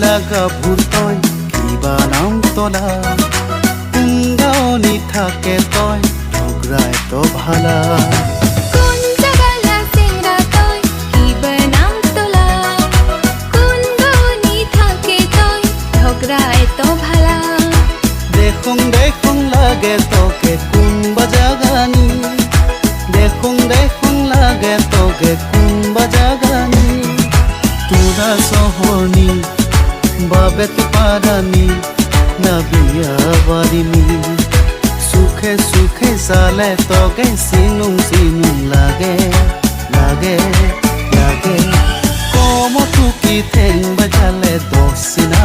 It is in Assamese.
লাগা ভুল তই কিবা নাম তোলা গাঁৱনি থাকে তই ঝগড়াই তো ভালা দেখুং দেখুং লাগে তোকে কোনবা জাগানি দেখুং দেখুং লাগে তোকে কোনবা জাগানি তোরা সহনি বাবেত পারানি না বিয়া বারিনি সুখে সুখে সালে তোকে সিনুং সিনুং লাগে লাগে লাগে কম টুকি ঠেং বাজালে দোষ না